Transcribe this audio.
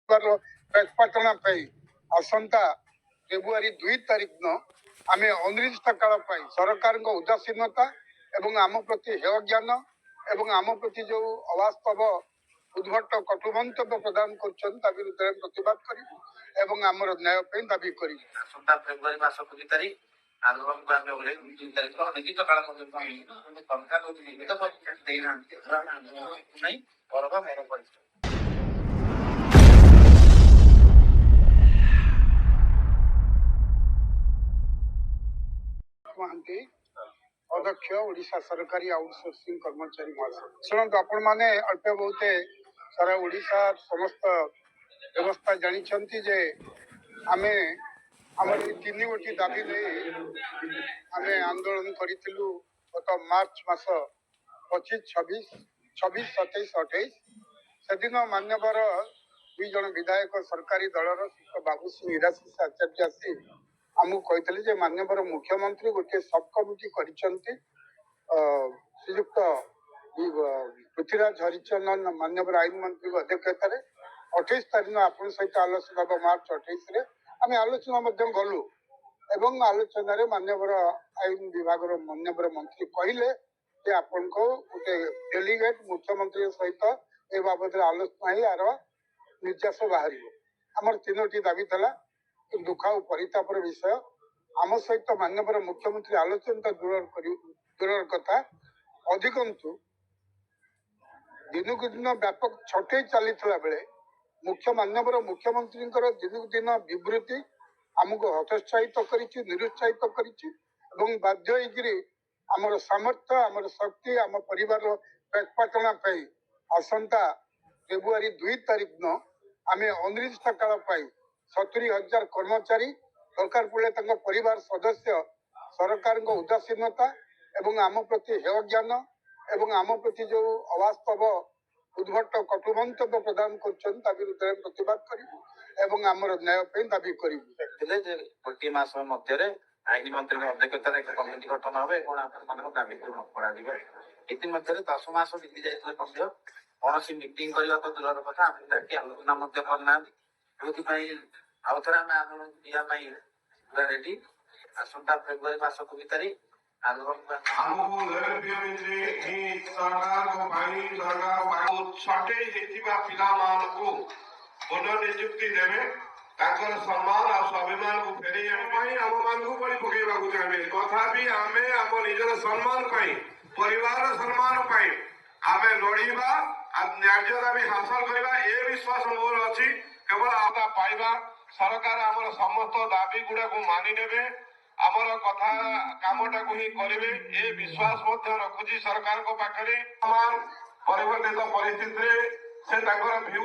ପ୍ରତିପାଟନା ପାଇଁ ଆସନ୍ତା ଫେବୃଆରୀ 2 ତାରିଖ ଦିନ ଆମେ ଅନିର୍ଦ୍ଦିଷ୍ଟ କାଳ ପାଇଁ ସରକାରଙ୍କ ଉଦାସୀନତା ଏବଂ ଆମ ପ୍ରତି ହେୟ ଜ୍ଞାନ ଏବଂ ଆମ ପ୍ରତି ଯେଉଁ ଅବାସ୍ତବ ଉଦ୍ଭଟ କଟୁ ମନ୍ତବ୍ୟ ପ୍ରଦାନ କରୁଛନ୍ତି ତା ବିରୁଦ୍ଧରେ ପ୍ରତିବାଦ କରିବୁ ଏବଂ ଆମର ନ୍ୟାୟ ପାଇଁ ଦାବି କରିବୁ। ଆସନ୍ତା ଫେବୃଆରୀ ମାସ 2 ତାରିଖ ଆନ୍ଦୋଳନକୁ ଆମେ ଓହ୍ଲେଇ 2 ତାରିଖ ଅନିର୍ଦ୍ଦିଷ୍ଟ କାଳ ପର୍ଯ୍ୟନ୍ତ ଦେଇନାହାନ୍ତି ନାହିଁ ପରବ ମୋର ପରିଚୟ। ମହାନ୍ତି ଅଧ୍ୟକ୍ଷ ଓଡ଼ିଶା ସରକାରୀ ଆଉଟସୋର୍ସିଂ କର୍ମଚାରୀ ମହାସଂଘ। ଶୁଣନ୍ତୁ, ଆପଣ ମାନେ ଅଳ୍ପ ବହୁତ ସାରା ଓଡ଼ିଶା ସମସ୍ତ ବ୍ୟବସ୍ଥା ଜାଣିଛନ୍ତି ଯେ ଆମେ ଆମର এই 3ଟି ଦାବି ନେଇ ଆମେ ଆନ୍ଦୋଳନ କରିଥିଲୁ ଗତ ମାର୍ଚ୍ଚ ମାସ 25, 26, 27, 28। ସେଦିନ ମାନ୍ୟବର 2 ଜଣ ବିଧାୟକ ସରକାରୀ ଦଳର ବାବୁ ସିଂ ଇରାଶିଷ ଆଚାର୍ଯ୍ୟ ଆସି ଆମକୁ କହିଥିଲେ ଯେ ମାନ୍ୟବର ମୁଖ୍ୟମନ୍ତ୍ରୀ ଗୋଟିଏ ସବ୍ କମିଟି କରିଛନ୍ତି ଶ୍ରୀଯୁକ୍ତ ପୃଥ୍ୱୀରାଜ ହରିଚନ୍ଦନ ମାନ୍ୟବର ଆଇନ ମନ୍ତ୍ରୀଙ୍କ ଅଧ୍ୟକ୍ଷତାରେ 28 ତାରିଖ ଆପଣଙ୍କ ସହିତ ଆଲୋଚନା ହେବ। ମାର୍ଚ୍ଚ 28ରେ ଆମେ ଆଲୋଚନା ମଧ୍ୟ ଗଲୁ ଏବଂ ଆଲୋଚନାରେ ମାନ୍ୟବର ଆଇନ ବିଭାଗର ମାନ୍ୟବର ମନ୍ତ୍ରୀ କହିଲେ ଯେ ଆପଣଙ୍କୁ ଗୋଟେ ଡେଲିଗେଟ୍ ମୁଖ୍ୟମନ୍ତ୍ରୀଙ୍କ ସହିତ ଏ ବାବଦରେ ଆଲୋଚନା ହେଇ ଆର ନିର୍ଦ୍ଦେଶ ବାହାରିବ। ଆମର 3ଟି ଦାବି ଥିଲା। ଦୁଃଖ ଓ ପରିତାପର ବିଷୟ, ଆମ ସହିତ ମାନ୍ୟବର ମୁଖ୍ୟମନ୍ତ୍ରୀ ଆଲୋଚନା ଦୂରର କଥା, ଅଧିକନ୍ତୁ ଦିନକୁ ଦିନ ବ୍ୟାପକ ଛଟେଇ ଚାଲିଥିଲା ବେଳେ ମାନ୍ୟବର ମୁଖ୍ୟମନ୍ତ୍ରୀଙ୍କର ଦିନକୁ ଦିନ ବିବୃତ୍ତି ଆମକୁ ହତୋତ୍ସାହିତ କରିଛି, ନିରୁତ୍ସାହିତ କରିଛି ଏବଂ ବାଧ୍ୟ ହେଇକିରି ଆମର ସାମର୍ଥ୍ୟ, ଆମର ଶକ୍ତି, ଆମ ପରିବାରର ପ୍ରତିପାଟନା ପାଇଁ ଆସନ୍ତା ଫେବୃଆରୀ 2 ତାରିଖ ଦିନ ଆମେ ଅନିର୍ଦ୍ଦିଷ୍ଟ କାଳ ପାଇଁ 70,000 କର୍ମଚାରୀ, ଦରକାର ପଡ଼ିଲେ ତାଙ୍କ ପରିବାର ସଦସ୍ୟ ସରକାରଙ୍କ ଉଦାସୀନତା ଏବଂ ଆମ ପ୍ରତି ହେୟ ଜ୍ଞାନ ଏବଂ ଆମ ପ୍ରତି ଯେଉଁ ଅବାସ୍ତବ ଉଦ୍ଭଟ କଟୁ ମନ୍ତବ୍ୟ ପ୍ରଦାନ କରୁଛନ୍ତି ତା ବିରୁଦ୍ଧରେ ପ୍ରତିବାଦ କରିବୁ ଏବଂ ଆମର ନ୍ୟାୟ ପାଇଁ ଦାବି କରିବୁ। ଗୋଟିଏ ମାସ ମଧ୍ୟରେ ଆଇନ ମନ୍ତ୍ରୀଙ୍କ ଅଧ୍ୟକ୍ଷତାରେ ଏକ କମିଟି ଗଠନ ହେବ ଏବଂ ଆପଣମାନଙ୍କ ଦାବି ପୂରଣ କରାଯିବ। ଇତିମଧ୍ୟରେ 10 ମାସ ବିତି ଯାଇଥିଲେ ମଧ୍ୟ କୌଣସି ମିଟିଂ କରିବା ତ ଦୂରର କଥା, ଆମେ ତାକି ଆଲୋଚନା ମଧ୍ୟ କରିନାହାନ୍ତି। ଯେଉଁଥିପାଇଁ ଆଉ ଥରେ ଆମେ ଆନ୍ଦୋଳନ ଯିବା ପାଇଁ ପୁରା ରେଡି। ଆସନ୍ତା ଫେବୃଆରୀ ମାସ 2 ତାରିଖ ଛଟେଇ ହେଇଥିବା ପିଲାମାନଙ୍କୁ ପୁନଃନିଯୁକ୍ତି ଦେବେ, ତାଙ୍କର ସମ୍ମାନ ଆଉ ସ୍ୱାଭିମାନକୁ ଫେରେଇ ଆଣିବା ପାଇଁ ଆମମାନଙ୍କୁ ବଳି ପକେଇବାକୁ ଚାହିଁବେ। ତଥାପି ଆମେ ଆମ ନିଜର ସମ୍ମାନ ପାଇଁ, ପରିବାରର ସମ୍ମାନ ପାଇଁ ଆମେ ଲଢିବା ଆଉ ନ୍ୟାଯ୍ୟ ଦାବି ହାସଲ କରିବା, ଏ ବିଶ୍ୱାସ ମୋର ଅଛି। କେବଳ ଆମେ ପାଇବା, ସରକାର ଆମର ସମସ୍ତ ଦାବି ଗୁଡାକୁ ମାନି ନେବେ, ଆମର କଥା କାମଟାକୁ ହିଁ କରିବେ, ଏ ବିଶ୍ୱାସ ମଧ୍ୟ ରଖୁଛି ସରକାରଙ୍କ ପାଖରେ। ପରିବର୍ତ୍ତିତ ପରିସ୍ଥିତିରେ ସେ ତାଙ୍କର ଭ୍ୟୁ